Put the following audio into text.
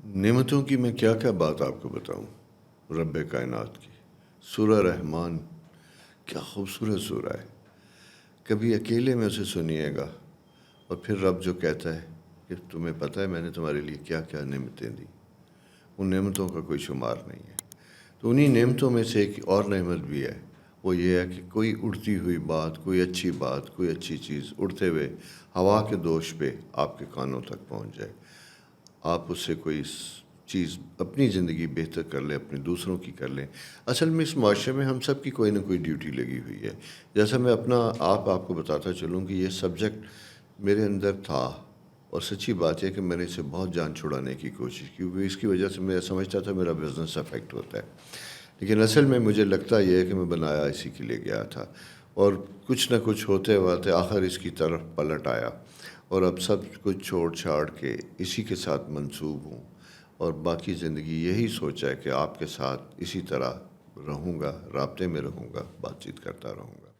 نعمتوں کی میں کیا کیا بات آپ کو بتاؤں. رب کائنات کی سورہ رحمان کیا خوبصورت سورہ ہے. کبھی اکیلے میں اسے سنیے گا اور پھر رب جو کہتا ہے کہ تمہیں پتہ ہے میں نے تمہارے لیے کیا کیا نعمتیں دی. ان نعمتوں کا کوئی شمار نہیں ہے. تو انہی نعمتوں میں سے ایک اور نعمت بھی ہے. وہ یہ ہے کہ کوئی اڑتی ہوئی بات، کوئی اچھی بات، کوئی اچھی چیز اڑتے ہوئے ہوا کے دوش پہ آپ کے کانوں تک پہنچ جائے. آپ اس سے کوئی چیز اپنی زندگی بہتر کر لیں، اپنے دوسروں کی کر لیں. اصل میں اس معاشرے میں ہم سب کی کوئی نہ کوئی ڈیوٹی لگی ہوئی ہے. جیسا میں اپنا آپ کو بتاتا چلوں کہ یہ سبجیکٹ میرے اندر تھا، اور سچی بات ہے کہ میں نے اسے بہت جان چھڑانے کی کوشش کی، کیونکہ اس کی وجہ سے میں سمجھتا تھا میرا بزنس افیکٹ ہوتا ہے. لیکن اصل میں مجھے لگتا یہ ہے کہ میں بنایا اسی کے لیے گیا تھا، اور کچھ نہ کچھ ہوتے ہوتے آخر اس کی طرف پلٹ آیا، اور اب سب کچھ چھوڑ چھاڑ کے اسی کے ساتھ منسوب ہوں. اور باقی زندگی یہی سوچا ہے کہ آپ کے ساتھ اسی طرح رہوں گا، رابطے میں رہوں گا، بات چیت کرتا رہوں گا.